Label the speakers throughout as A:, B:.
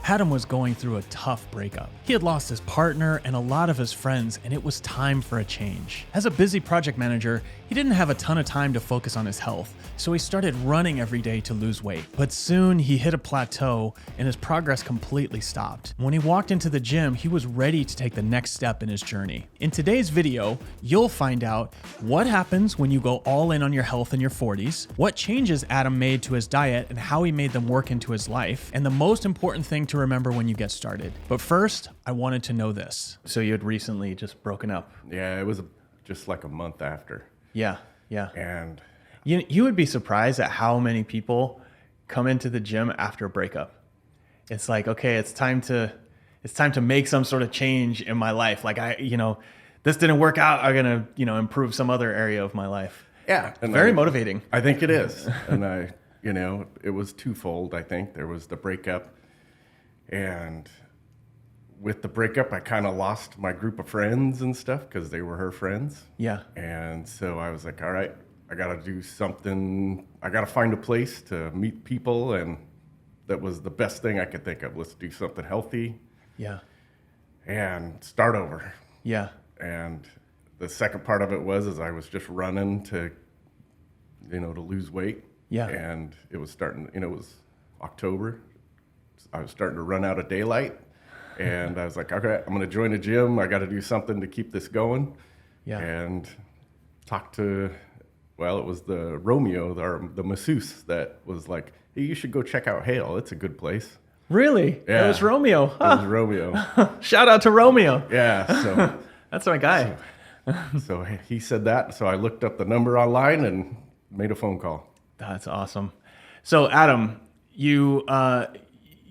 A: Adam was going through a tough breakup. He had lost his partner and a lot of his friends, and it was time for a change. As a busy project manager, he didn't have a ton of time to focus on his health, so he started running every day to lose weight. But soon he hit a plateau and his progress completely stopped. When he walked into the gym, he was ready to take the next step in his journey. In today's video, you'll find out what happens when you go all in on your health in your 40s, what changes Adam made to his diet and how he made them work into his life, and the most important thing to remember when you get started. But first, I wanted to know this. So you had recently just broken up.
B: Yeah, it was just like a month after.
A: Yeah.
B: And
A: you would be surprised at how many people come into the gym after a breakup. It's like, okay, it's time to make some sort of change in my life. Like this didn't work out. I'm going to, improve some other area of my life.
B: yeah, and
A: Very motivating.
B: I think it is. And it was twofold. I think there was the breakup, and with the breakup, I kind of lost my group of friends and stuff because they were her friends.
A: Yeah.
B: And so I was like, all right, I got to do something. I got to find a place to meet people. And that was the best thing I could think of. Let's do something healthy.
A: Yeah.
B: And start over.
A: Yeah.
B: And the second part of it was I was just running to lose weight.
A: Yeah.
B: And it was starting, it was October. I was starting to run out of daylight. And I was like, okay, I'm going to join a gym. I got to do something to keep this going.
A: Yeah.
B: And it was the Romeo, the masseuse that was like, hey, you should go check out Hale. It's a good place.
A: Really?
B: Yeah.
A: It was Romeo.
B: It was Romeo.
A: Shout out to Romeo.
B: Yeah. So
A: that's my guy.
B: So he said that. So I looked up the number online and made a phone call.
A: That's awesome. So Adam,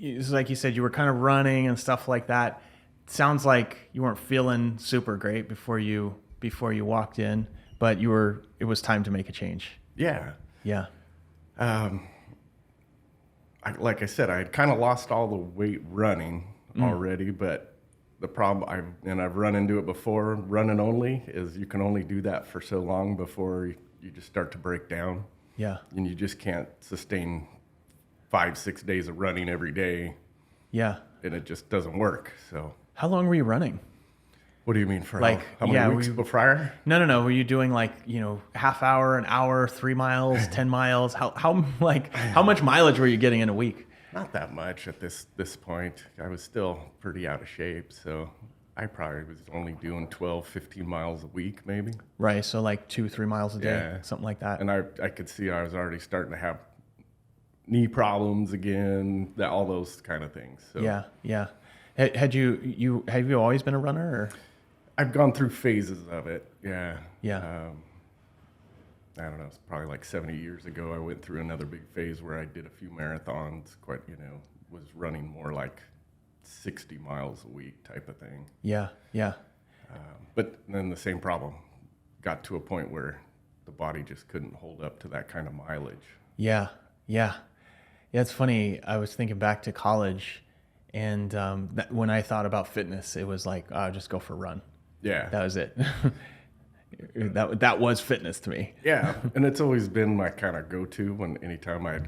A: it's like you said, you were kind of running and stuff like that. Sounds like you weren't feeling super great before you walked in, but it was time to make a change.
B: Yeah.
A: Yeah.
B: Like I said, I had kind of lost all the weight running already, but the problem, I've run into it before, running only, is you can only do that for so long before you just start to break down.
A: Yeah.
B: And you just can't sustain 5-6 days of running every day.
A: Yeah.
B: And it just doesn't work. So
A: how long were you running?
B: What do you mean for
A: like
B: how many weeks prior?
A: No. Were you doing half hour, an hour, 3 miles, 10 miles? How much mileage were you getting in a week?
B: Not that much at this point. I was still pretty out of shape, so I probably was only doing 12, 15 miles a week maybe.
A: Right, so like 2-3 miles a day, something like that.
B: And I could see I was already starting to have knee problems again, all those kind of things. So.
A: Yeah. Have you always been a runner? Or?
B: I've gone through phases of it. Yeah.
A: Yeah.
B: I don't know. It's probably like 70 years ago. I went through another big phase where I did a few marathons. Was running more like 60 miles a week type of thing.
A: Yeah.
B: But then the same problem. Got to a point where the body just couldn't hold up to that kind of mileage.
A: Yeah. It's funny. I was thinking back to college, and when I thought about fitness, it was like, just go for a run.
B: Yeah.
A: That was it. That was fitness to me.
B: Yeah, and it's always been my kind of go-to anytime I'd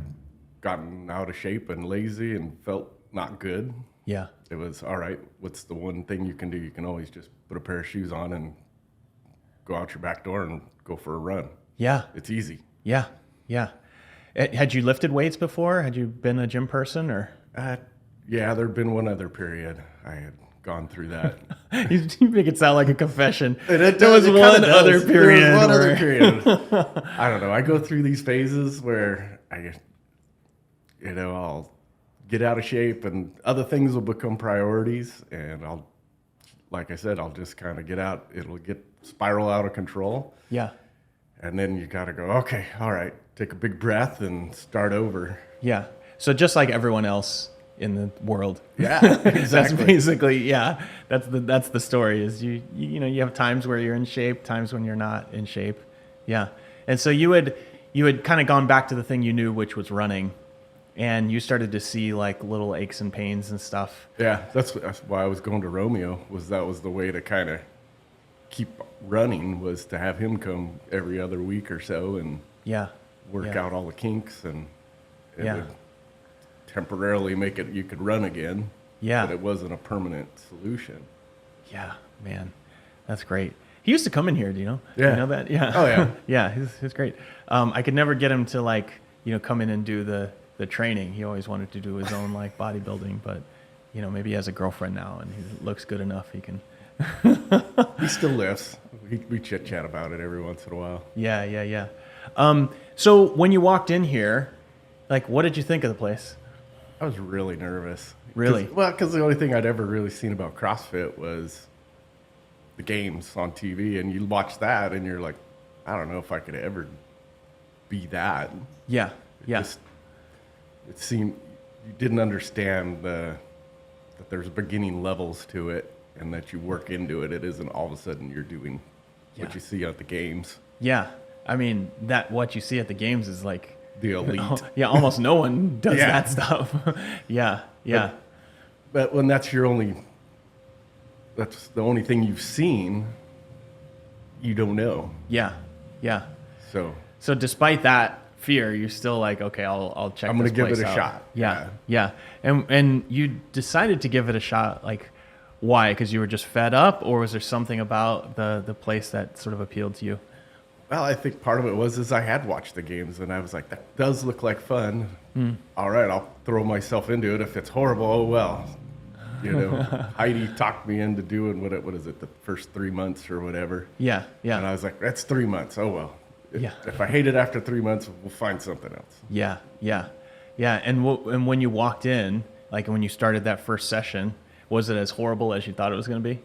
B: gotten out of shape and lazy and felt not good.
A: Yeah.
B: It was, all right, what's the one thing you can do? You can always just put a pair of shoes on and go out your back door and go for a run.
A: Yeah.
B: It's easy.
A: Yeah. Had you lifted weights before? Had you been a gym person or?
B: Yeah, there'd been one other period I had gone through that.
A: You make it sound like a confession.
B: There was one other period.
A: I
B: don't know. I go through these phases where I'll get out of shape and other things will become priorities, and like I said, I'll just kind of get out. It'll spiral out of control.
A: Yeah. And
B: then you got to go, okay, all right, take a big breath and start over.
A: Yeah. So just like everyone else in the world.
B: Yeah, exactly.
A: That's basically, that's the story is you have times where you're in shape, times when you're not in shape. Yeah. And so you had kind of gone back to the thing you knew, which was running, and you started to see like little aches and pains and stuff.
B: Yeah. That's why I was going to Romeo, that was the way to kind of keep running, was to have him come every other week or so and work out all the kinks, and it would temporarily make it you could run again.
A: Yeah.
B: But it wasn't a permanent solution.
A: Yeah, man, that's great. He used to come in here. Do you know?
B: Yeah.
A: You know that? Yeah.
B: Oh, yeah.
A: Yeah, he's great. I could never get him to like come in and do the training. He always wanted to do his own like bodybuilding, but maybe he has a girlfriend now and he looks good enough. He can.
B: He still lifts. We chit chat about it every once in a while.
A: Yeah. So when you walked in here, like, what did you think of the place?
B: I was really nervous.
A: Really?
B: Because the only thing I'd ever really seen about CrossFit was the games on TV, and you watch that, and you're like, I don't know if I could ever be that.
A: Yeah.
B: It seemed you didn't understand that there's beginning levels to it, and that you work into it. It isn't all of a sudden you're doing what you see at the games.
A: Yeah. I mean, what you see at the games is like
B: the elite.
A: Almost no one does that stuff. Yeah.
B: But when that's the only thing you've seen, you don't know.
A: Yeah. So despite that fear, you're still like, okay, I'll check.
B: I'm going to give it a
A: out.
B: shot.
A: Yeah. And you decided to give it a shot, like, why? Because you were just fed up, or was there something about the place that sort of appealed to you?
B: Well, I think part of it was I had watched the games, and I was like, that does look like fun. All right, I'll throw myself into it. If it's horrible, oh well. Heidi talked me into doing what is it, the first 3 months or whatever.
A: Yeah.
B: And I was like, that's 3 months. Oh well.
A: Yeah.
B: If I hate it after 3 months, we'll find something else.
A: Yeah. And when you walked in, like when you started that first session, was it as horrible as you thought it was going to be?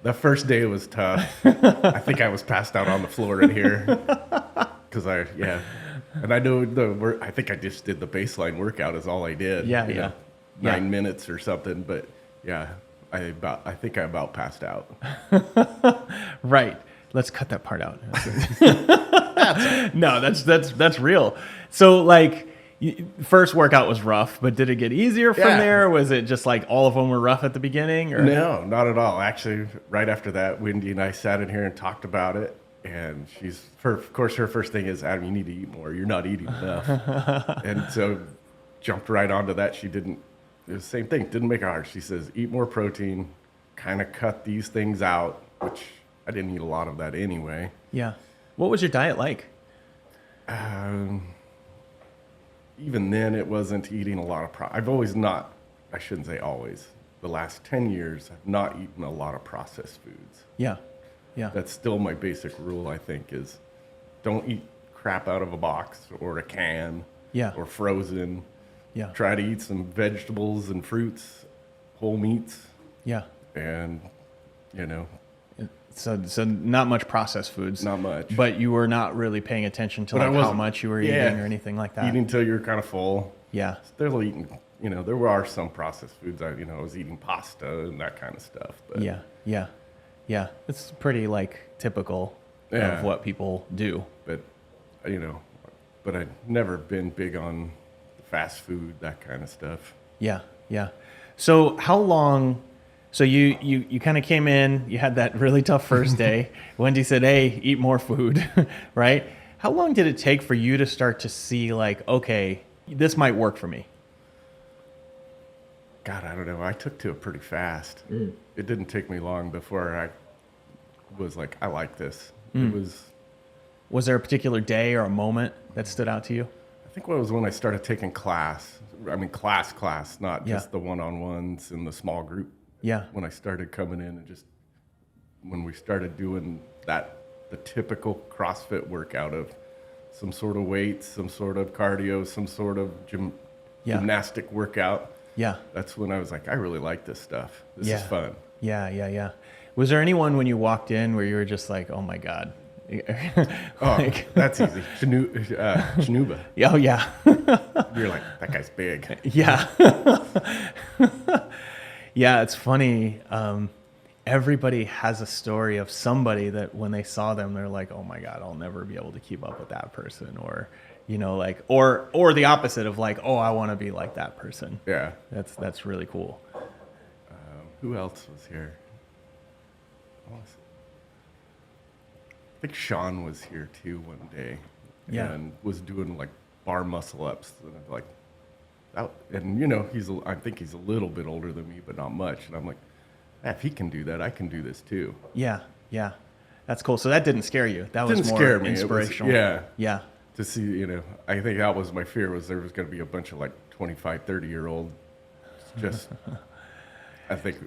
B: The first day was tough. I think I was passed out on the floor in here because and I know I think I just did the baseline workout is all I did. 9 minutes or something, but I think I about passed out.
A: Right. Let's cut that part out. No, that's real. So like, first workout was rough, but did it get easier from there? Was it just like all of them were rough at the beginning? Or?
B: No, not at all. Actually, right after that, Wendy and I sat in here and talked about it. And of course, her first thing is, Adam, you need to eat more. You're not eating enough. And so jumped right onto that. It was the same thing. Didn't make it hard. She says, eat more protein, kind of cut these things out, which I didn't eat a lot of that anyway.
A: Yeah. What was your diet like?
B: Even then, it wasn't eating a lot of I've always not, I shouldn't say always, the last 10 years, I've not eaten a lot of processed foods.
A: Yeah.
B: That's still my basic rule, I think, is don't eat crap out of a box or a can or frozen.
A: Yeah.
B: Try to eat some vegetables and fruits, whole meats.
A: Yeah.
B: And,
A: So not much processed foods.
B: Not much.
A: But you were not really paying attention to like how much you were eating or anything like that.
B: Eating until you're kind of full.
A: Yeah.
B: Still eating, there are some processed foods. I was eating pasta and that kind of stuff. But
A: Yeah. It's pretty like typical of what people do.
B: But, but I've never been big on fast food, that kind of stuff.
A: Yeah. So how long... So you kind of came in, you had that really tough first day. Wendy said, hey, eat more food, right? How long did it take for you to start to see like, okay, this might work for me?
B: God, I don't know. I took to it pretty fast. It didn't take me long before I was like, I like this. It
A: Was there a particular day or a moment that stood out to you?
B: I think it was when I started taking class. I mean, class, not just the one-on-ones in the small group.
A: Yeah.
B: When I started coming in and when we started doing the typical CrossFit workout of some sort of weights, some sort of cardio, some sort of gymnastic workout.
A: Yeah.
B: That's when I was like, I really like this stuff. This is fun.
A: Yeah. Was there anyone when you walked in where you were just like, oh my God?
B: That's easy. Chanuba.
A: Oh yeah.
B: You're like, that guy's big.
A: Yeah. Yeah, it's funny. Everybody has a story of somebody that when they saw them, they're like, "Oh my God, I'll never be able to keep up with that person," or, or the opposite of like, "Oh, I want to be like that person."
B: Yeah,
A: that's really cool.
B: Who else was here? I think Sean was here too one day, and was doing like bar muscle ups, and like And you know, I think he's a little bit older than me, but not much. And I'm like, if he can do that, I can do this too.
A: Yeah, yeah. That's cool. So that didn't scare you. That was
B: Didn't
A: more
B: scare me.
A: inspirational.
B: Yeah. To see, you know, I think that was my fear, was there was going to be a bunch of like 25, 30-year-old, just, I think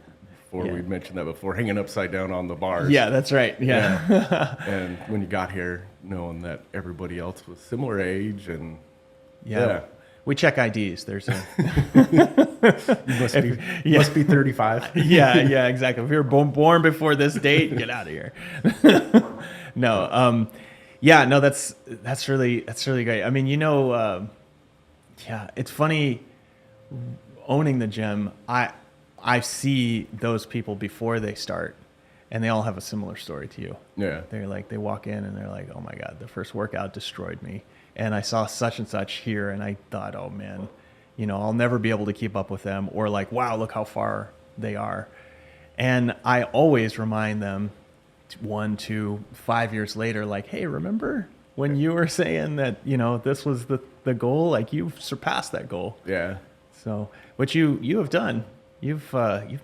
B: before we mentioned that before, hanging upside down on the bars.
A: Yeah, that's right. Yeah.
B: And when you got here, knowing that everybody else was similar age and
A: Yeah. We check IDs. There's a
B: you must be 35.
A: yeah, exactly. If you're born before this date, get out of here. No, no, that's really great. I mean, you know, it's funny owning the gym. I see those people before they start, and they all have a similar story to you.
B: Yeah.
A: They're like, they walk in and they're like, oh my God, the first workout destroyed me. And I saw such and such here, and I thought, oh man, you know, I'll never be able to keep up with them. Or like, wow, look how far they are. And I always remind them 1, 2, 5 years later, like, hey, remember when you were saying that, you know, this was the goal? Like, you've surpassed that goal.
B: Yeah.
A: So, what you have done, you've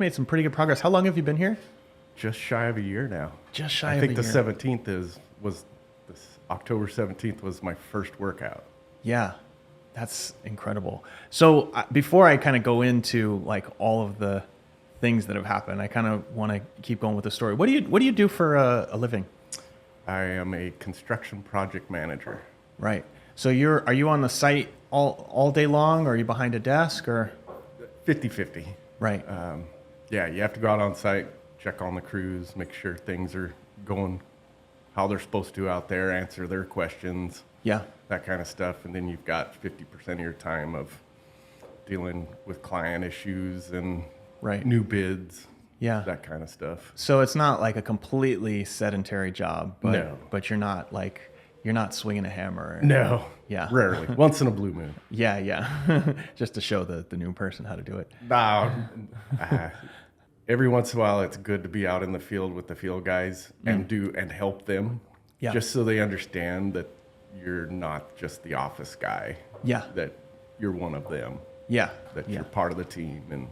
A: made some pretty good progress. How long have you been here?
B: Just shy of a year now.
A: Just shy of a year.
B: I think the 17th was this October 17th was my first workout.
A: Yeah, that's incredible. So before I kind of go into like all of the things that have happened, I kind of want to keep going with the story. What do you do for a living?
B: I am a construction project manager.
A: Right. So are you on the site all day long, or are you behind a desk, or
B: 50-50?
A: Right.
B: Yeah, you have to go out on site, check on the crews, make sure things are going how they're supposed to out there, answer their questions.
A: Yeah.
B: That kind of stuff. And then you've got 50% of your time of dealing with client issues and new bids.
A: Yeah.
B: That kind of stuff.
A: So it's not like a completely sedentary job, but
B: no.
A: But you're not swinging a hammer.
B: No.
A: Yeah.
B: Rarely. Once in a blue moon.
A: Yeah. Just to show the new person how to do it.
B: Every once in a while, it's good to be out in the field with the field guys and help them, just so they understand that you're not just the office guy.
A: Yeah,
B: that you're one of them.
A: Yeah,
B: that you're part of the team, and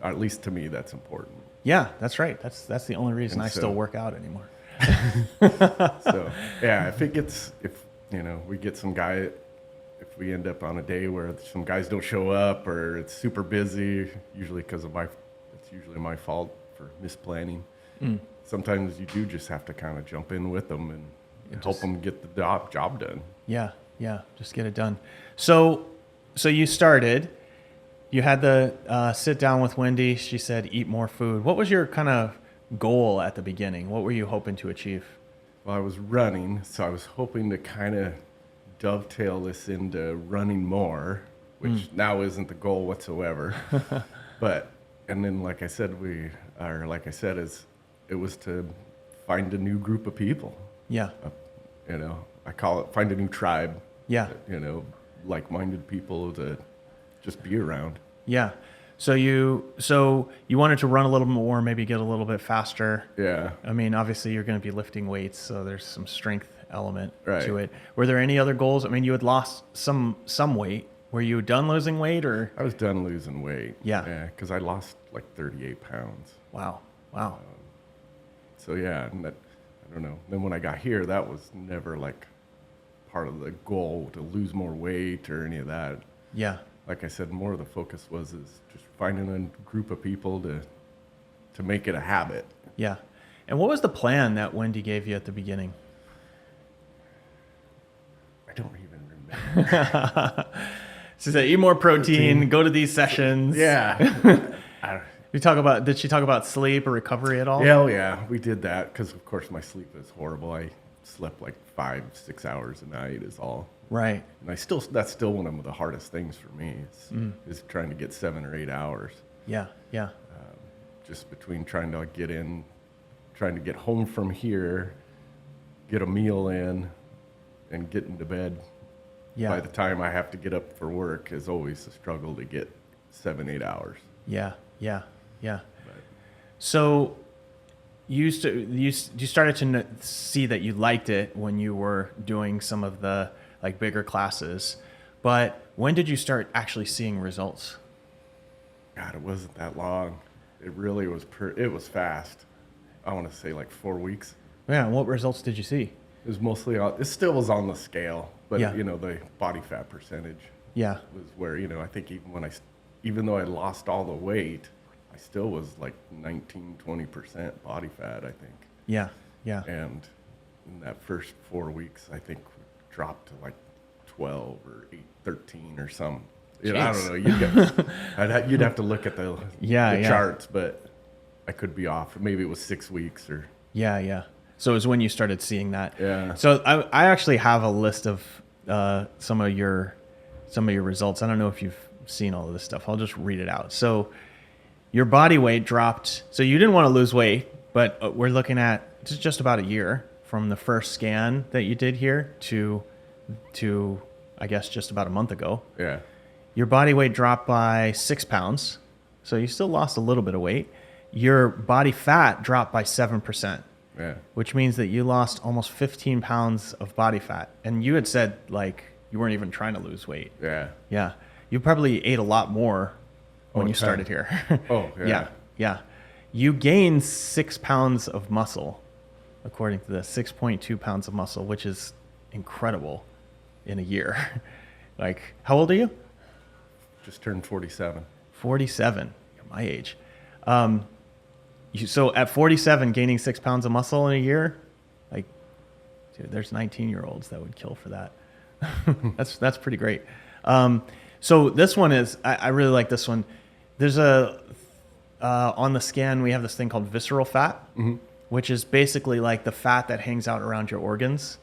B: at least to me, that's important.
A: Yeah, that's right. That's the only reason I still work out anymore.
B: So yeah, if we get some guy, if we end up on a day where some guys don't show up or it's super busy, usually because of usually my fault for misplanning. Sometimes you do just have to kind of jump in with them and help them get the job done.
A: Yeah, just get it done. So you had the sit down with Wendy. She said, eat more food. What was your kind of goal at the beginning? What were you hoping to achieve?
B: Well, I was running, so I was hoping to kind of dovetail this into running more, which now isn't the goal whatsoever. And then, like I said, it was to find a new group of people.
A: Yeah.
B: I call it find a new tribe.
A: Yeah.
B: Like-minded people to just be around.
A: Yeah. So you wanted to run a little more, maybe get a little bit faster.
B: Yeah.
A: I mean, obviously you're going to be lifting weights, so there's some strength element to
B: Right.
A: it. Were there any other goals? I mean, you had lost some weight. Were you done losing weight, or?
B: I was done losing weight.
A: Yeah.
B: Yeah, because I lost like 38 pounds.
A: Wow.
B: So yeah, and I don't know. Then when I got here, that was never like part of the goal to lose more weight or any of that.
A: Yeah.
B: Like I said, more of the focus is just finding a group of people to make it a habit.
A: Yeah. And what was the plan that Wendy gave you at the beginning?
B: I don't even remember.
A: She said, eat more protein, go to these sessions.
B: Yeah.
A: Did she talk about sleep or recovery at all?
B: Yeah, we did that because, of course, my sleep is horrible. I slept like 5-6 hours a night is all.
A: Right.
B: And that's still one of the hardest things for me is trying to get 7 or 8 hours.
A: Yeah.
B: Just between trying to get home from here, get a meal in, and get into bed.
A: Yeah.
B: By the time I have to get up for work is always a struggle to get 7-8 hours.
A: Yeah. So you started to see that you liked it when you were doing some of the like bigger classes. But when did you start actually seeing results?
B: God, it wasn't that long. It really was. It was fast. I want to say like 4 weeks.
A: Yeah, and what results did you see?
B: It was mostly on. It still was on the scale, but
A: Yeah.
B: the body fat percentage
A: Yeah.
B: was where I think even though I lost all the weight, I still was like 19-20% body fat, I think.
A: Yeah. Yeah.
B: And in that first 4 weeks, I think we dropped to like 12 or 13 or something. I don't know. You'd have to look at the charts, but I could be off. Maybe it was 6 weeks or.
A: Yeah. Yeah. So it was when you started seeing that.
B: Yeah.
A: So I actually have a list of some of your results. I don't know if you've seen all of this stuff. I'll just read it out. So your body weight dropped. So you didn't want to lose weight, but we're looking at just about a year from the first scan that you did here to I guess just about a month ago.
B: Yeah.
A: Your body weight dropped by 6 pounds. So you still lost a little bit of weight. Your body fat dropped by 7%.
B: Yeah.
A: Which means that you lost almost 15 pounds of body fat. And you had said like you weren't even trying to lose weight.
B: Yeah.
A: Yeah. You probably ate a lot more when you started here.
B: Oh, yeah.
A: Yeah. Yeah. You gained 6 pounds of muscle, according to this, 6.2 pounds of muscle, which is incredible in a year. Like, how old are you?
B: Just turned 47.
A: 47. You're my age. So at 47, gaining 6 pounds of muscle in a year, like, dude, there's 19-year-olds that would kill for that. That's pretty great. So this one is, I really like this one. There's on the scan, we have this thing called visceral fat, which is basically like the fat that hangs out around your organs.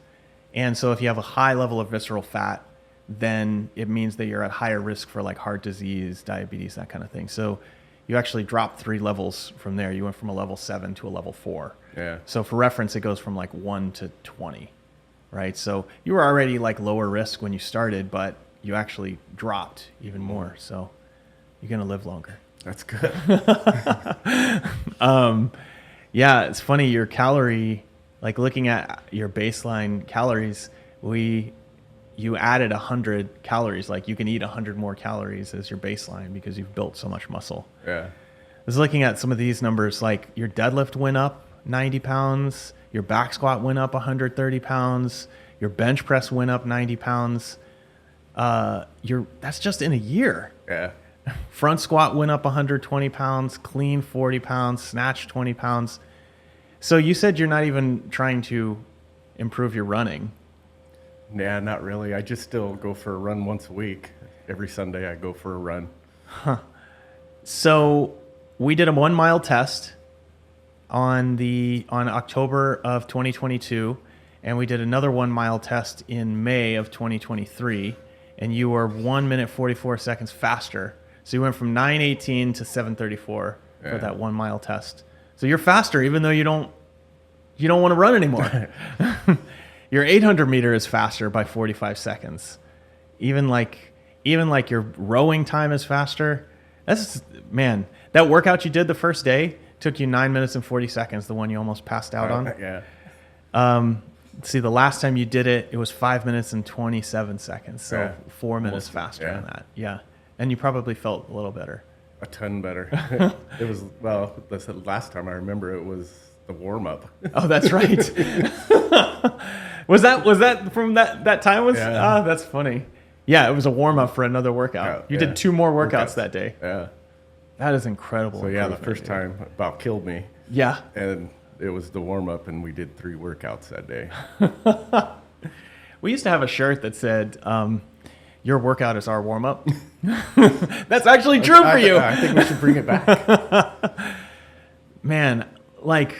A: And so if you have a high level of visceral fat, then it means that you're at higher risk for like heart disease, diabetes, that kind of thing. So you actually dropped 3 levels from there. You went from a level 7 to a level 4.
B: Yeah.
A: So for reference, it goes from like 1 to 20, right? So you were already like lower risk when you started, but you actually dropped even more. So you're going to live longer.
B: That's good.
A: Yeah, it's funny. Your calorie, like looking at your baseline calories, you added 100 calories. Like you can eat 100 more calories as your baseline because you've built so much muscle.
B: Yeah.
A: I was looking at some of these numbers, like your deadlift went up 90 pounds, your back squat went up 130 pounds, your bench press went up 90 pounds. That's just in a year.
B: Yeah.
A: Front squat went up 120 pounds, clean 40 pounds, snatch 20 pounds. So you said you're not even trying to improve your running.
B: Yeah, not really. I just still go for a run once a week. Every Sunday I go for a run.
A: So we did a 1 mile test on October of 2022, and we did another 1 mile test in May of 2023, and you were 1 minute 44 seconds faster. So you went from 9:18 to 7:34 for that 1 mile test. So you're faster, even though you don't want to run anymore. Your 800 meter is faster by 45 seconds. Even like your rowing time is faster. Man, that workout you did the first day took you 9 minutes and 40 seconds, the one you almost passed out on.
B: Yeah.
A: See, the last time you did it, it was 5 minminutes and 27 seconds. So
B: Yeah.
A: 4 minutes faster than that. Yeah. And you probably felt a little better.
B: A ton better. It was, the last time I remember it was the warm up.
A: Oh, that's right. Was that from that time?
B: Yeah.
A: That's funny. Yeah, it was a warm up for another workout. You did 2 more workouts that day.
B: Yeah.
A: That is incredible.
B: So yeah, the first time about killed me.
A: Yeah.
B: And it was the warm up, and we did 3 workouts that day.
A: We used to have a shirt that said, "Your workout is our warm up." That's actually true for you.
B: I think we should bring it back.
A: Man, like,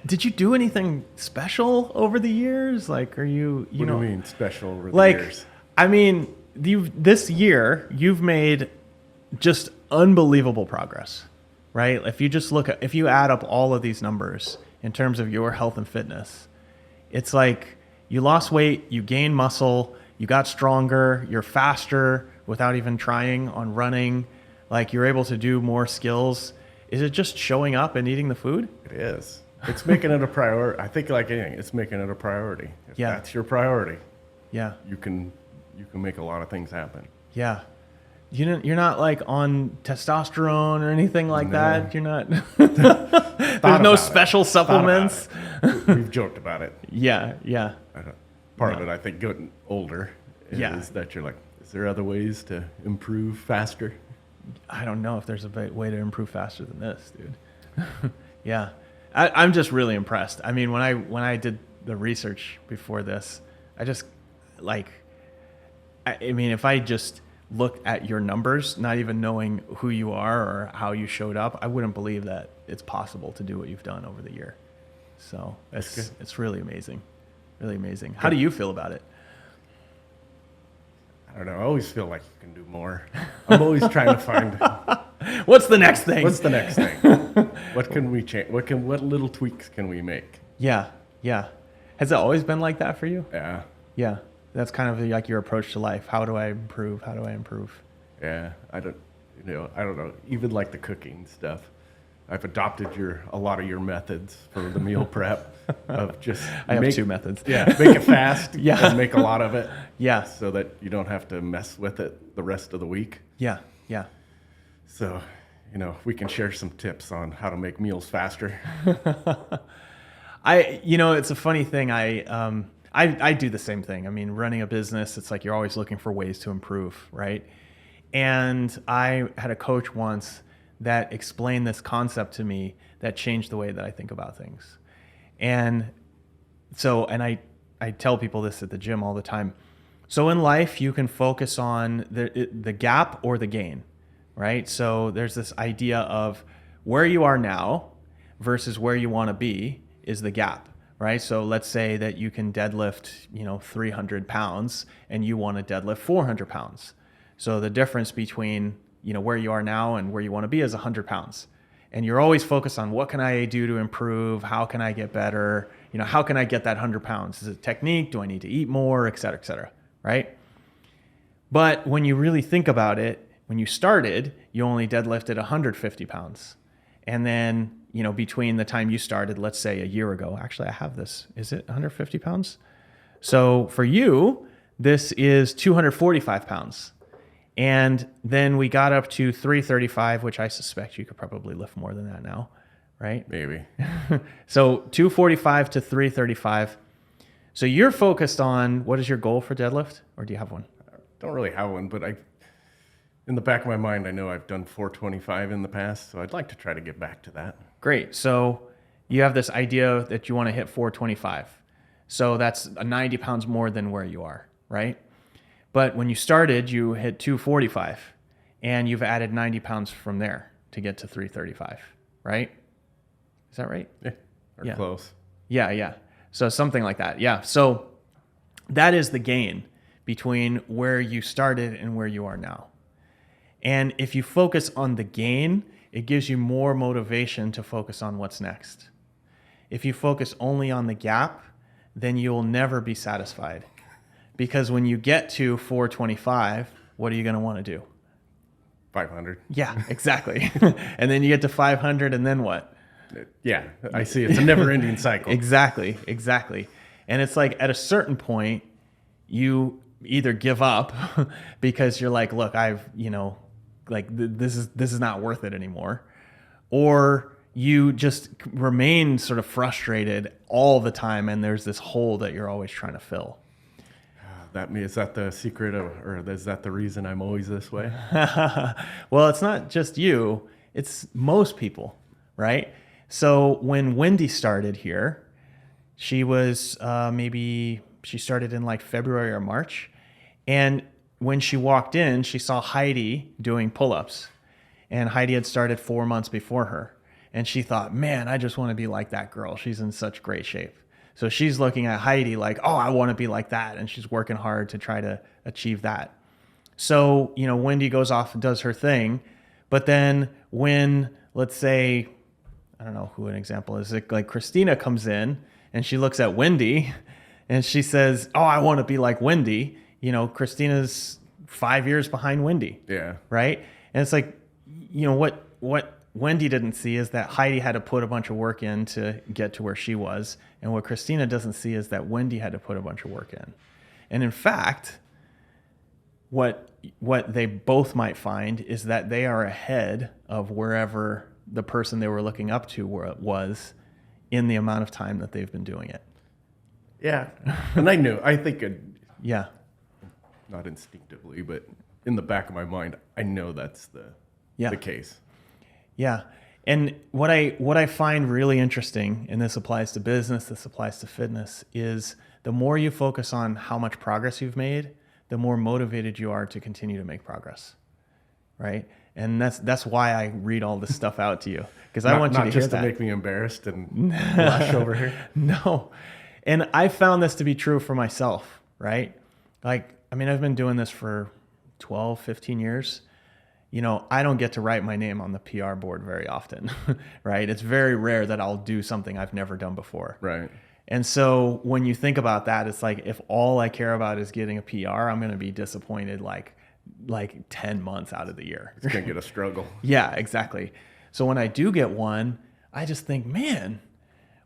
A: did you do anything special over the years? Like, are you
B: What do you mean special over the
A: like,
B: years?
A: I mean, this year you've made just unbelievable progress, right? If you add up all of these numbers in terms of your health and fitness, it's like you lost weight, you gained muscle, you got stronger, you're faster without even trying on running, like you're able to do more skills. Is it just showing up and eating the food?
B: It is. It's making it a priority. I think like anything, it's making it a priority. If that's your priority,
A: Yeah.
B: you can you can make a lot of things happen.
A: Yeah. You're not like on testosterone or anything like that. You're not. There's no special supplements.
B: We've joked about it.
A: Yeah.
B: Part of it, I think, getting older is that you're like, is there other ways to improve faster?
A: I don't know if there's a way to improve faster than this, dude. Yeah. I'm just really impressed. I mean, when I did the research before this, I just I mean, if I just look at your numbers, not even knowing who you are or how you showed up, I wouldn't believe that it's possible to do what you've done over the year. So it's really amazing. Really amazing. How do you feel about it?
B: I don't know. I always feel like you can do more. I'm always trying to find
A: what's the next thing?
B: What's the next thing? What can we change? What little tweaks can we make?
A: Yeah. Has it always been like that for you?
B: Yeah.
A: Yeah. That's kind of like your approach to life. How do I improve? How do I improve?
B: Yeah. I don't know. Even like the cooking stuff. I've adopted a lot of your methods for the meal prep of just
A: I have 2 methods.
B: Yeah. Make it fast.
A: Yeah.
B: And make a lot of it.
A: Yeah.
B: So that you don't have to mess with it the rest of the week.
A: Yeah.
B: So, we can share some tips on how to make meals faster.
A: It's a funny thing. I do the same thing. I mean, running a business, it's like you're always looking for ways to improve, right? And I had a coach once that explained this concept to me that changed the way that I think about things. And I tell people this at the gym all the time. So in life, you can focus on the gap or the gain, right? So there's this idea of where you are now versus where you want to be is the gap, right? So let's say that you can deadlift, 300 pounds and you want to deadlift 400 pounds. So the difference between, where you are now and where you want to be is 100 pounds. And you're always focused on what can I do to improve? How can I get better? How can I get that 100 pounds? Is it technique? Do I need to eat more? Et cetera, right? But when you really think about it, when you started, you only deadlifted 150 pounds. And then, between the time you started, let's say a year ago, actually I have this, is it 150 pounds? So for you, this is 245 pounds. And then we got up to 335, which I suspect you could probably lift more than that now, right?
B: Maybe.
A: So 245 to 335. So you're focused on, what is your goal for deadlift? Or do you have one?
B: I don't really have one, but in the back of my mind, I know I've done 425 in the past, so I'd like to try to get back to that.
A: Great. So you have this idea that you want to hit 425. So that's 90 pounds more than where you are, right? But when you started, you hit 245, and you've added 90 pounds from there to get to 335, right? Is that right?
B: Yeah, close.
A: Yeah. So something like that. Yeah. So that is the gain between where you started and where you are now. And if you focus on the gain, it gives you more motivation to focus on what's next. If you focus only on the gap, then you'll never be satisfied. Because when you get to 425, what are you going to want to do?
B: 500.
A: Yeah, exactly. And then you get to 500, and then what?
B: Yeah, I see. It's a never-ending cycle.
A: Exactly. And it's like at a certain point, you either give up because you're like, look, this is not worth it anymore, or you just remain sort of frustrated all the time, and there's this hole that you're always trying to fill.
B: Is that the secret or is that the reason I'm always this way?
A: Well, it's not just you, it's most people, right? So when Wendy started here, she was she started in like February or March. And when she walked in, she saw Heidi doing pull-ups. And Heidi had started 4 months before her. And she thought, man, I just want to be like that girl. She's in such great shape. So she's looking at Heidi like, oh, I want to be like that. And she's working hard to try to achieve that. So, Wendy goes off and does her thing. But then when, let's say, I don't know who an example is, like Christina comes in and she looks at Wendy and she says, oh, I want to be like Wendy. Christina's 5 years behind Wendy.
B: Yeah.
A: Right. And it's like, what Wendy didn't see is that Heidi had to put a bunch of work in to get to where she was. And what Christina doesn't see is that Wendy had to put a bunch of work in. And in fact, what they both might find is that they are ahead of wherever the person they were looking up to was in the amount of time that they've been doing it.
B: Yeah. And I think
A: Yeah.
B: not instinctively, but in the back of my mind, I know that's the case.
A: Yeah. And what I find really interesting, and this applies to business, this applies to fitness, is the more you focus on how much progress you've made, the more motivated you are to continue to make progress. Right? And that's why I read all this stuff out to you, because I want you to hear that. Not
B: just to make me embarrassed and blush over here.
A: No. And I found this to be true for myself, right? Like, I mean, I've been doing this for 12, 15 years. You know, I don't get to write my name on the PR board very often, right? It's very rare that I'll do something I've never done before.
B: Right.
A: And so when you think about that, it's like, if all I care about is getting a PR, I'm going to be disappointed like 10 months out of the year.
B: It's going to get a struggle.
A: Yeah, exactly. So when I do get one, I just think, man,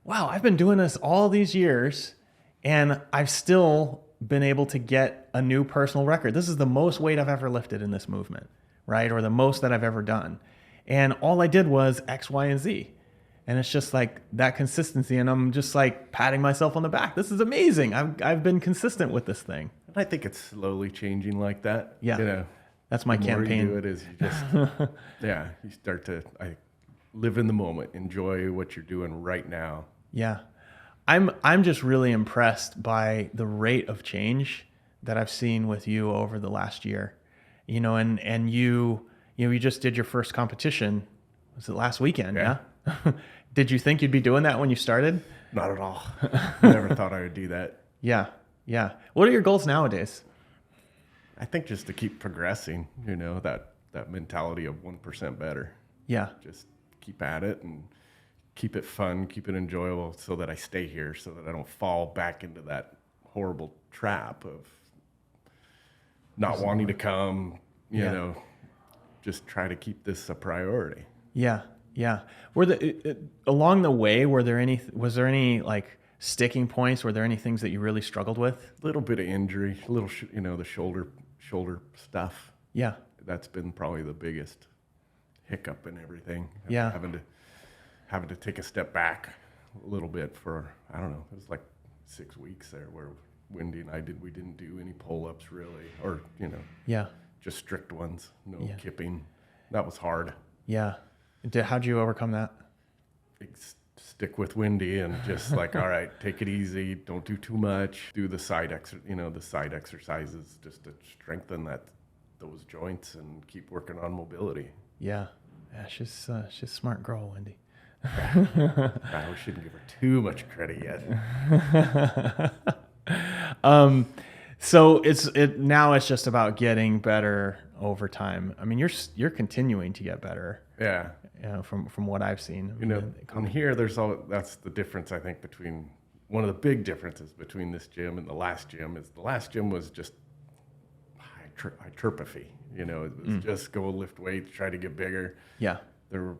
A: wow, I've been doing this all these years and I've still been able to get a new personal record. This is the most weight I've ever lifted in this movement, right? Or the most that I've ever done. And all I did was X, Y, and Z. And it's just like that consistency. And I'm just like patting myself on the back. This is amazing. I've been consistent with this thing.
B: And I think it's slowly changing like that.
A: Yeah.
B: You know,
A: that's my campaign.
B: The more you do it is you just, you start to live in the moment, enjoy what you're doing right now.
A: Yeah. I'm just really impressed by the rate of change that I've seen with you over the last year. You know, and you just did your first competition. Was it last weekend? Yeah. Did you think you'd be doing that when you started?
B: Not at all. Never thought I would do that.
A: Yeah. Yeah. What are your goals nowadays?
B: I think just to keep progressing, you know, that mentality of 1% better.
A: Yeah.
B: Just keep at it and keep it fun, keep it enjoyable so that I stay here, so that I don't fall back into that horrible trap of not wanting to come, you know, just try to keep this a priority.
A: Yeah. Yeah. Along the way, was there any like sticking points? Were there any things that you really struggled with?
B: A little bit of injury, the shoulder stuff.
A: Yeah.
B: That's been probably the biggest hiccup in everything.
A: Yeah.
B: Having to take a step back a little bit for, I don't know, it was like 6 weeks there where Wendy and we didn't do any pull-ups really, or, you know, just strict ones, no kipping. That was hard.
A: Yeah. How'd you overcome that?
B: Stick with Wendy and just like, all right, take it easy. Don't do too much. Do the side exercises just to strengthen those joints and keep working on mobility.
A: Yeah. Yeah. She's a smart girl, Wendy.
B: We shouldn't give her too much credit yet.
A: So now it's just about getting better over time. I mean, you're continuing to get better.
B: Yeah.
A: From what I've seen.
B: You know, on here, that's the difference, I think, one of the big differences between this gym and the last gym is the last gym was just hypertrophy. You know, it was just go lift weights, try to get bigger. Yeah. There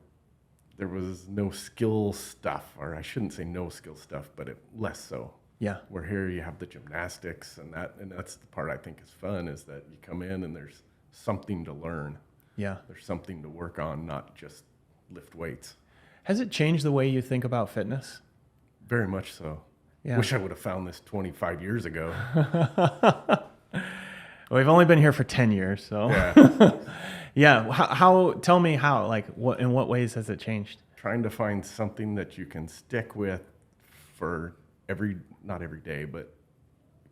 B: was no skill stuff, or I shouldn't say no skill stuff, but less so. Yeah. Where here you have the gymnastics and that's the part I think is fun, is that you come in and there's something to learn. Yeah. There's something to work on, not just lift weights.
A: Has it changed the way you think about fitness?
B: Very much so. Yeah. Wish I would have found this 25 years ago.
A: Well, we've only been here for 10 years, so. Yeah. Tell me how, like, in what ways has it changed?
B: Trying to find something that you can stick with for not every day, but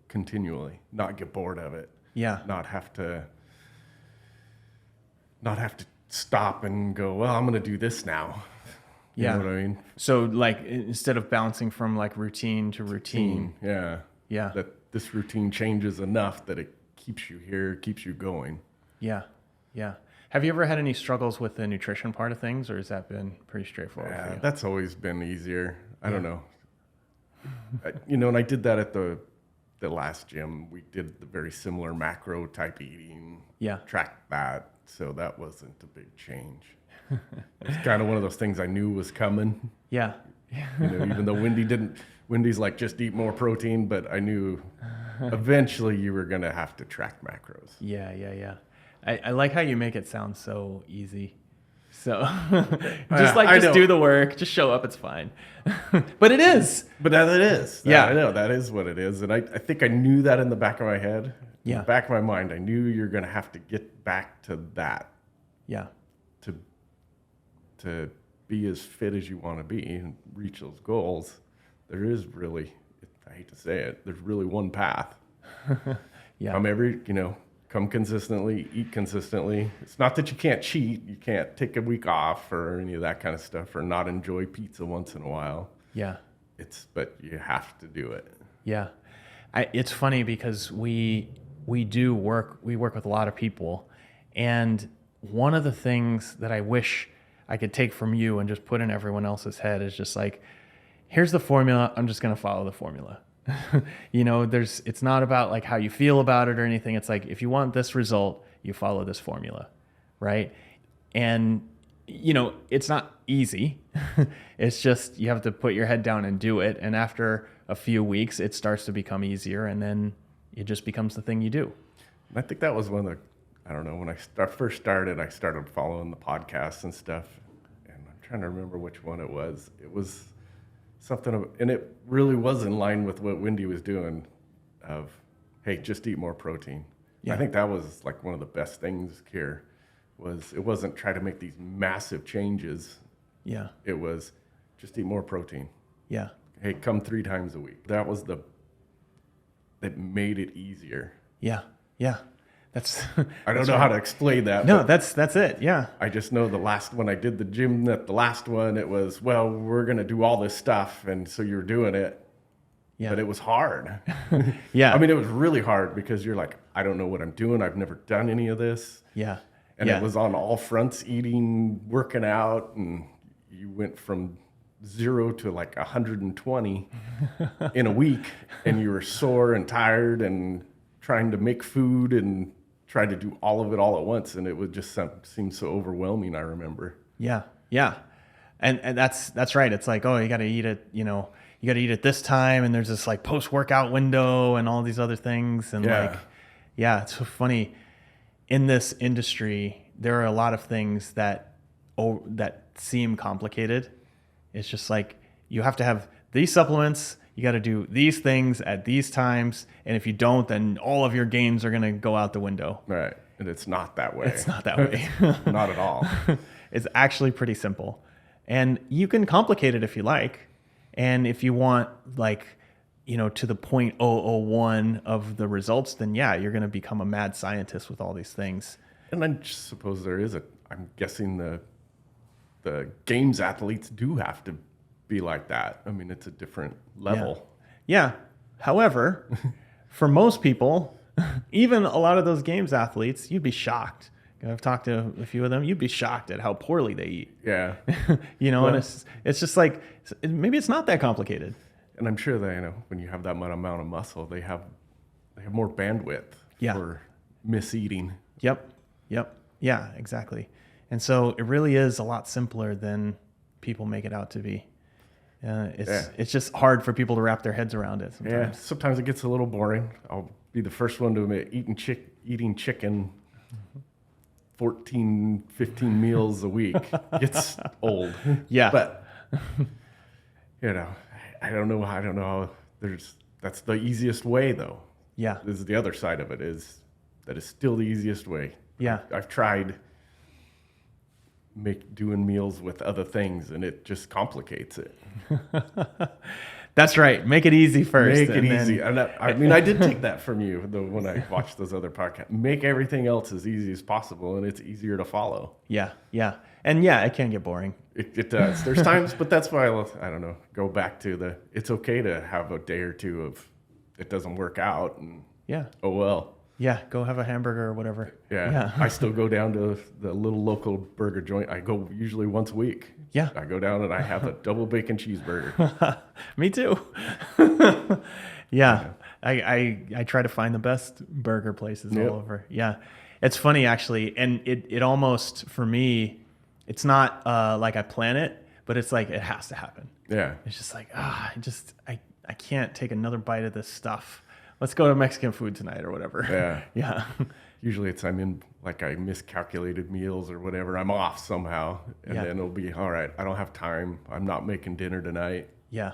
B: continually, not get bored of it. Yeah. Not have to stop and go, well, I'm going to do this now. You know what I mean?
A: So like, instead of bouncing from like routine to routine.
B: Yeah. Yeah. That this routine changes enough that it keeps you here, keeps you going. Yeah. Yeah. Have you ever had any struggles with the nutrition part of things, or has that been pretty straightforward for you? That's always been easier. I don't know. And I did that at the last gym. We did the very similar macro type eating. Yeah. Tracked that. So that wasn't a big change. It's kind of one of those things I knew was coming. Yeah. Even though Wendy's like, just eat more protein, but I knew eventually you were going to have to track macros.
A: Yeah. I like how you make it sound so easy. So just do the work, just show up, it's fine. But it is.
B: But that it is.
A: Yeah.
B: I know that is what it is. And I think I knew that in the back of my head.
A: Yeah.
B: In the back of my mind, I knew you're going to have to get back to that.
A: Yeah.
B: To be as fit as you want to be and reach those goals. There is really, I hate to say it, there's really one path.
A: Yeah.
B: Come consistently, eat consistently. It's not that you can't cheat. You can't take a week off or any of that kind of stuff or not enjoy pizza once in a while.
A: Yeah.
B: But you have to do it.
A: Yeah. It's funny because we work with a lot of people, and one of the things that I wish I could take from you and just put in everyone else's head is just like, here's the formula. I'm just going to follow the formula. It's not about like how you feel about it or anything. It's like, if you want this result, you follow this formula. Right. And, it's not easy. It's just, you have to put your head down and do it. And after a few weeks, it starts to become easier. And then it just becomes the thing you do.
B: I think that was one of the, I don't know, when I first started, I started following the podcasts and stuff. And I'm trying to remember which one it was. It was something, and it really was in line with what Wendy was doing of, hey, just eat more protein. Yeah. I think that was like one of the best things here was it wasn't try to make these massive changes.
A: Yeah.
B: It was just eat more protein.
A: Yeah.
B: Hey, come 3 times a week. That that made it easier.
A: Yeah. Yeah. That's
B: I don't know how to explain that.
A: No, that's it. Yeah.
B: I just know when I did the gym, the last one, it was, well, we're going to do all this stuff. And so you're doing it. Yeah. But it was hard.
A: Yeah.
B: I mean, it was really hard because you're like, I don't know what I'm doing. I've never done any of this.
A: Yeah.
B: And it was on all fronts, eating, working out. And you went from 0 to like 120 in a week. And you were sore and tired and trying to make food and tried to do all of it all at once, and it would just seem so overwhelming. I remember.
A: Yeah, and that's right. It's like, oh, you got to eat it. You got to eat at this time, and there's this like post-workout window and all these other things, and it's so funny. In this industry, there are a lot of things that seem complicated. It's just like you have to have these supplements. You got to do these things at these times. And if you don't, then all of your gains are going to go out the window.
B: Right. And it's not that way.
A: It's not that way.
B: Not at all.
A: It's actually pretty simple. And you can complicate it if you like. And if you want to the 0.001 of the results, then yeah, you're going to become a mad scientist with all these things.
B: And I suppose I'm guessing the games athletes do have to be like that. I mean, it's a different level.
A: Yeah. However, for most people, even a lot of those games athletes, you'd be shocked. I've talked to a few of them. You'd be shocked at how poorly they eat.
B: Yeah.
A: And it's just like, maybe it's not that complicated.
B: And I'm sure that, when you have that amount of muscle, they have more bandwidth for miseating.
A: Yep. Yeah, exactly. And so it really is a lot simpler than people make it out to be. It's just hard for people to wrap their heads around it sometimes.
B: Yeah, sometimes it gets a little boring. I'll be the first one to admit eating chicken 14, 15 meals a week gets old.
A: Yeah.
B: But, I don't know how that's the easiest way though.
A: Yeah.
B: This is the other side of it is that is still the easiest way.
A: Yeah.
B: I've tried doing meals with other things and it just complicates it.
A: That's right. Make it easy first.
B: Make it easy. And I did take that from you though when I watched those other podcasts. Make everything else as easy as possible and it's easier to follow.
A: Yeah. And yeah, it can get boring.
B: It does. There's times, but that's why I don't know, go back to it's okay to have a day or two of it doesn't work out and oh well.
A: Yeah, go have a hamburger or whatever.
B: Yeah. I still go down to the little local burger joint. I go usually once a week.
A: Yeah.
B: I go down and I have a double bacon cheeseburger.
A: Me too. Yeah. I try to find the best burger places all over. Yeah. It's funny actually. And it almost, for me, it's not like I plan it, but it's like it has to happen.
B: Yeah.
A: It's just like, I can't take another bite of this stuff let's go to Mexican food tonight or whatever.
B: Yeah.
A: Yeah.
B: Usually I miscalculated meals or whatever. I'm off somehow. And then it'll be, all right, I don't have time. I'm not making dinner tonight.
A: Yeah.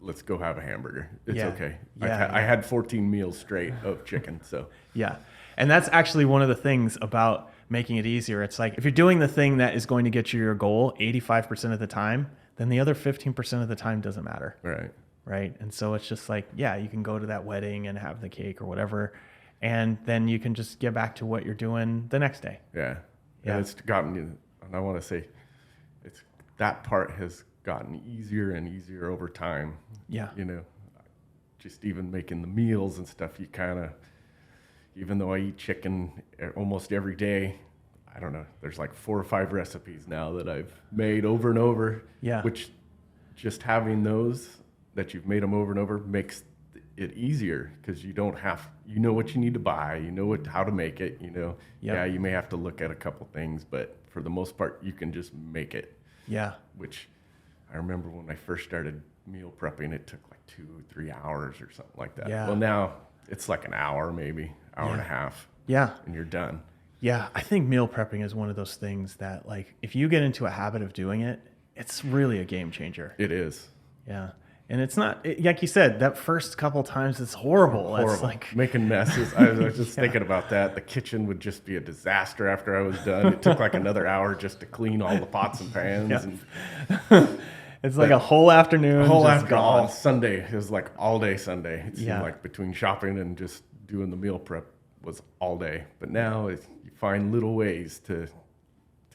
B: Let's go have a hamburger. It's
A: Yeah.
B: okay.
A: Yeah,
B: I had 14 meals straight of chicken. So
A: Yeah. And that's actually one of the things about making it easier. It's like if you're doing the thing that is going to get you your goal 85% of the time, then the other 15% of the time doesn't matter.
B: right.
A: Right. And so it's just like, yeah, you can go to that wedding and have the cake or whatever. And then you can just get back to what you're doing the next day.
B: Yeah.
A: Yeah.
B: And it's gotten, and I want to say, that part has gotten easier and easier over time.
A: Yeah.
B: Just even making the meals and stuff, you kind of, even though I eat chicken almost every day, I don't know, there's like 4 or 5 recipes now that I've made over and over.
A: Yeah.
B: Which just having those that you've made them over and over makes it easier because you don't have, what you need to buy, how to make it,
A: Yep.
B: Yeah, you may have to look at a couple things, but for the most part, you can just make it.
A: Yeah.
B: Which I remember when I first started meal prepping, it took like 2-3 hours or something like that.
A: Yeah.
B: Well, now it's like an hour, maybe hour and a half,
A: Yeah.
B: and you're done.
A: Yeah. I think meal prepping is one of those things that, like, if you get into a habit of doing it, it's really a game changer.
B: It is.
A: Yeah. And it's not, like you said, that first couple times it's horrible.
B: Horrible.
A: It's like,
B: Making messes. I was just thinking about that. The kitchen would just be a disaster after I was done. It took like another hour just to clean all the pots and pans.
A: Yeah.
B: And
A: it's like a whole afternoon.
B: whole
A: just
B: after
A: gone.
B: all Sunday. It was like all day Sunday. It seemed
A: Yeah.
B: like between shopping and just doing the meal prep was all day. But now you find little ways to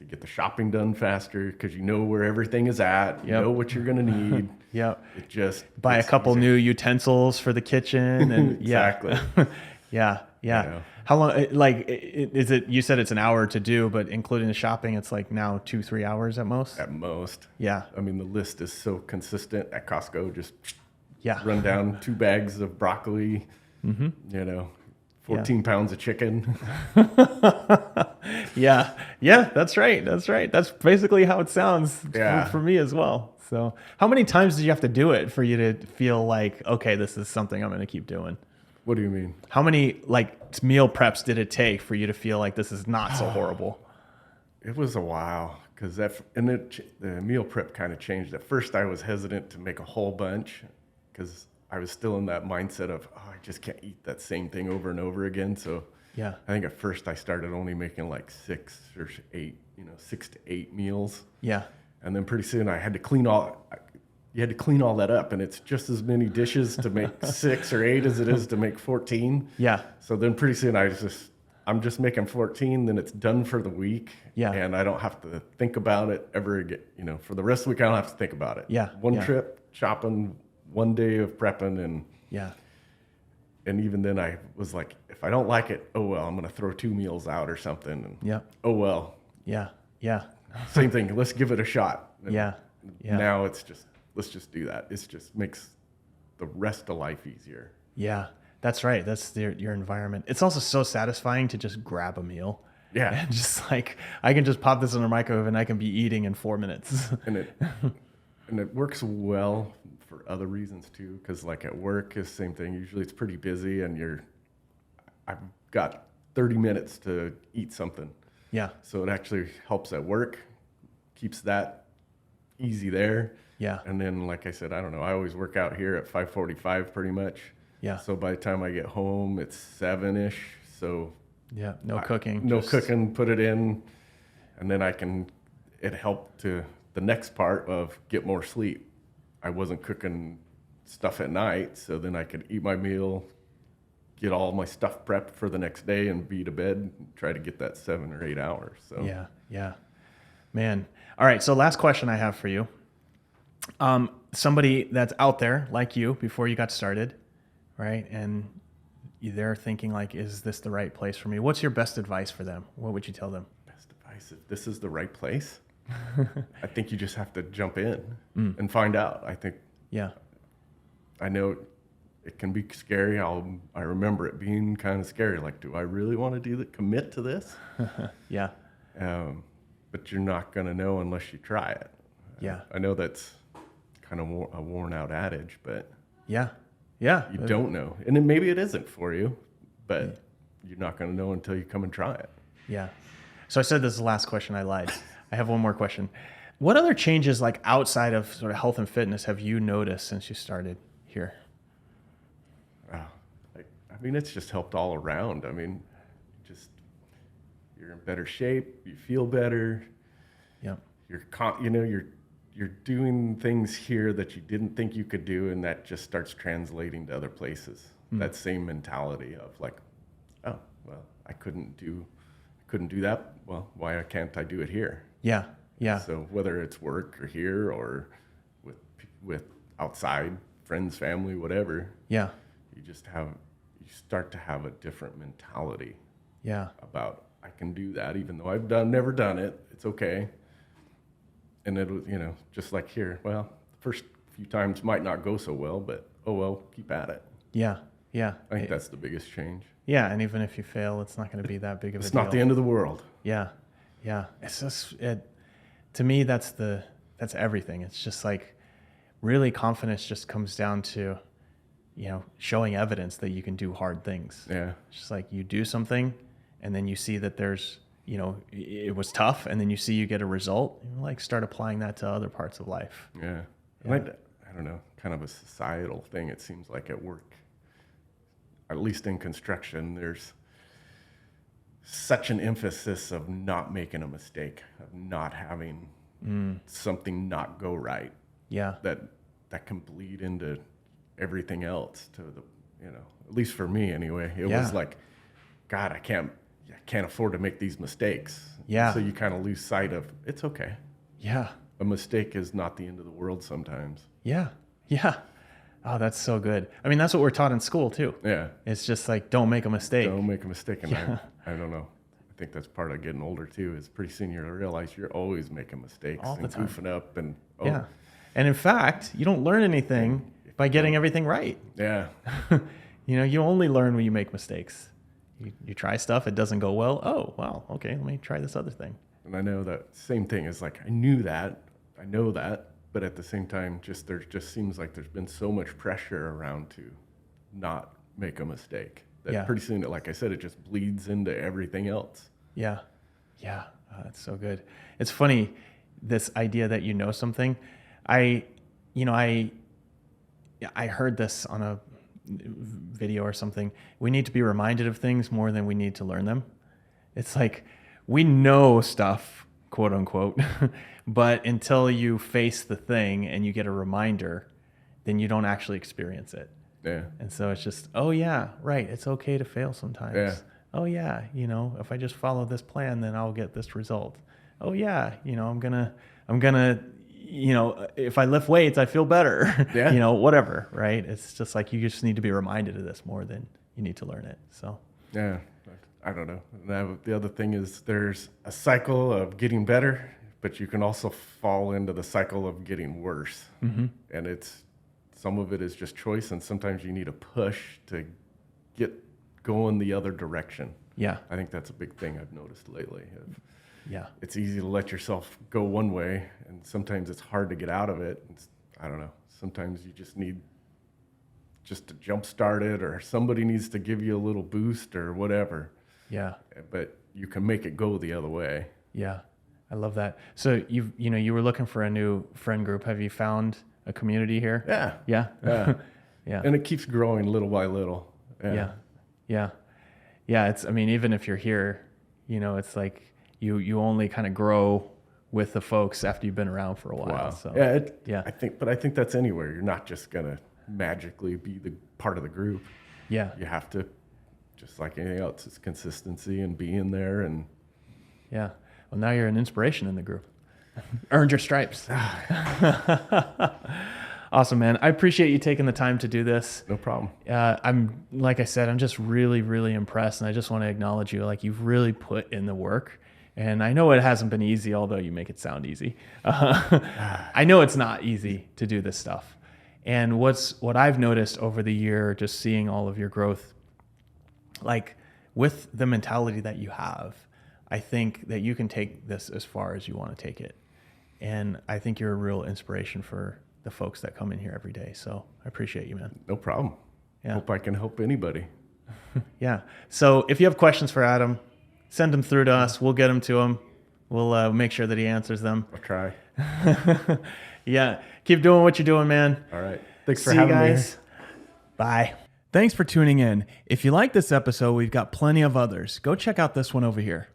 B: get the shopping done faster because you know where everything is at. You
A: Yep.
B: know what you're going to need.
A: Yep.
B: It just
A: Buy a
B: it's
A: couple
B: easier.
A: new utensils for the kitchen. And
B: Exactly.
A: Yeah. Yeah.
B: You know.
A: How long, is it, you said it's an hour to do, but including the shopping, it's like now 2-3 hours at most?
B: At most.
A: Yeah.
B: I mean, the list is so consistent at Costco. Just
A: Yeah.
B: run down 2 bags of broccoli, 14 pounds of chicken.
A: Yeah. Yeah. That's right. That's right. That's basically how it sounds
B: Yeah.
A: for me as well. So how many times did you have to do it for you to feel like, okay, this is something I'm going to keep doing?
B: What do you mean?
A: How many meal preps did it take for you to feel like this is not so horrible?
B: It was a while because the meal prep kind of changed. At first, I was hesitant to make a whole bunch because I was still in that mindset of, I just can't eat that same thing over and over again. So
A: Yeah.
B: I think at first I started only making like 6 or 8, 6 to 8 meals.
A: Yeah.
B: And then pretty soon I had to clean you had to clean all that up, and it's just as many dishes to make 6 or 8 as it is to make 14.
A: Yeah.
B: So then pretty soon I'm just making 14, then it's done for the week.
A: Yeah.
B: And I don't have to think about it ever again. For the rest of the week, I don't have to think about it.
A: Yeah.
B: One
A: Yeah.
B: trip, shopping, 1 day of prepping,
A: Yeah.
B: and even then I was like, if I don't like it, oh well, I'm going to throw 2 meals out or something. And
A: Yeah.
B: oh well.
A: Yeah. Yeah.
B: Same thing. Let's give it a shot. And
A: Yeah. Yeah.
B: Now it's just, let's just do that. It just makes the rest of life easier.
A: Yeah. That's right. That's your environment. It's also so satisfying to just grab a meal.
B: Yeah.
A: And just like, I can just pop this in a microwave and I can be eating in 4 minutes.
B: And it works well for other reasons too, because like at work is the same thing. Usually it's pretty busy, and I've got 30 minutes to eat something.
A: Yeah.
B: So it actually helps at work, keeps that easy there.
A: Yeah.
B: And then, like I said, I don't know, I always work out here at 5:45 pretty much.
A: Yeah.
B: So by the time I get home, it's 7-ish. So
A: Yeah. No cooking.
B: no
A: just-
B: cooking, put it in, and then it helped to the next part of get more sleep. I wasn't cooking stuff at night, so then I could eat my meal, get all my stuff prepped for the next day, and be to bed, and try to get that 7 or 8 hours. So
A: Yeah. Yeah. Man. All right. So last question I have for you. Somebody that's out there like you before you got started, right? And they're thinking like, is this the right place for me? What's your best advice for them? What would you tell them?
B: best advice, if this is the right place, I think you just have to jump in and find out.
A: Yeah.
B: I know it can be scary. I remember it being kind of scary. Like, do I really want to commit to this?
A: Yeah.
B: But you're not going to know unless you try it.
A: Yeah.
B: I know that's kind of a worn out adage, but
A: Yeah. Yeah.
B: You don't know. And then maybe it isn't for you, but you're not going to know until you come and try it.
A: Yeah. So I said this is the last question. I lied. I have one more question. What other changes, like outside of sort of health and fitness, have you noticed since you started here?
B: I mean, it's just helped all around. I mean, just you're in better shape. You feel better.
A: Yeah.
B: You're doing things here that you didn't think you could do, and that just starts translating to other places. That same mentality of like, oh, well, I couldn't do that. Well, why can't I do it here?
A: Yeah. Yeah.
B: So whether it's work or here or with outside friends, family, whatever,
A: Yeah.
B: you start to have a different mentality.
A: Yeah.
B: About I can do that, even though I've never done it. It's okay. And it was, just like here. Well, the first few times might not go so well, but oh well, keep at it.
A: Yeah. Yeah.
B: I think that's the biggest change.
A: Yeah. And even if you fail, it's not going to be that big of a deal.
B: It's not the end of the world.
A: Yeah. Yeah. It's just to me, that's everything. It's just like really confidence just comes down to, showing evidence that you can do hard things.
B: Yeah.
A: It's just like you do something and then you see that there's, it was tough, and then you see you get a result, and like start applying that to other parts of life.
B: Yeah. And I don't know, kind of a societal thing, it seems like at work, at least in construction, there's such an emphasis of not making a mistake, of not having something not go right.
A: Yeah.
B: That can bleed into everything else to the, at least for me anyway, it was like, God, I can't afford to make these mistakes.
A: Yeah.
B: So you kind of lose sight of, it's okay.
A: Yeah.
B: A mistake is not the end of the world sometimes.
A: Yeah. Yeah. Oh, that's so good. I mean, that's what we're taught in school too.
B: Yeah.
A: It's just like, don't make a mistake.
B: Don't make a mistake. And I don't know. I think that's part of getting older too, is pretty soon you realize you're always making mistakes
A: all the
B: and
A: time.
B: goofing up and
A: Yeah. And in fact, you don't learn anything by getting everything right.
B: Yeah.
A: You only learn when you make mistakes. You try stuff, it doesn't go well. Oh, wow. Okay, let me try this other thing.
B: And I know that same thing is like, I know that, but at the same time, there just seems like there's been so much pressure around to not make a mistake that pretty soon, like I said, it just bleeds into everything else.
A: Yeah. Yeah. Oh, that's so good. It's funny, this idea that something. I heard this on a video or something. We need to be reminded of things more than we need to learn them. It's like we know stuff, quote unquote, but until you face the thing and you get a reminder, then you don't actually experience it.
B: Yeah.
A: And so it's just, oh yeah, right. It's okay to fail sometimes.
B: Yeah.
A: Oh yeah, if I just follow this plan, then I'll get this result. Oh yeah, I'm gonna, if I lift weights, I feel better.
B: Yeah.
A: Whatever, right? It's just like you just need to be reminded of this more than you need to learn it. So.
B: Yeah. I don't know. Now, the other thing is there's a cycle of getting better, but you can also fall into the cycle of getting worse. Mm-hmm. And some of it is just choice, and sometimes you need a push to get going the other direction.
A: Yeah.
B: I think that's a big thing I've noticed lately.
A: Yeah.
B: It's easy to let yourself go one way, and sometimes it's hard to get out of it. I don't know. Sometimes you just need to jump start it, or somebody needs to give you a little boost or whatever.
A: Yeah.
B: But you can make it go the other way.
A: Yeah. I love that. So you were looking for a new friend group. Have you found a community here?
B: Yeah.
A: Yeah.
B: Yeah.
A: Yeah.
B: And it keeps growing little by little.
A: Yeah. Yeah. Yeah. Even if you're here, it's like you only kind of grow with the folks after you've been around for a while.
B: Wow.
A: So
B: Yeah. I think that's anywhere. You're not just going to magically be the part of the group.
A: Yeah.
B: You have to, just like anything else, it's consistency and being there. And
A: yeah. Well, now you're an inspiration in the group. Earned your stripes. Awesome, man. I appreciate you taking the time to do this.
B: No problem.
A: Like I said, I'm just really, really impressed. And I just want to acknowledge you. Like, you've really put in the work. And I know it hasn't been easy, although you make it sound easy. I know it's not easy to do this stuff. And what I've noticed over the year, just seeing all of your growth, like with the mentality that you have, I think that you can take this as far as you want to take it. And I think you're a real inspiration for the folks that come in here every day. So I appreciate you, man.
B: No problem. Hope I can help anybody.
A: Yeah. So if you have questions for Adam, send them through to us. We'll get them to him. We'll make sure that he answers them.
B: I'll try.
A: Yeah. Keep doing what you're doing, man.
B: All right. Thanks for
A: See you
B: having me.
A: guys. Bye. Thanks for tuning in. If you like this episode, we've got plenty of others. Go check out this one over here.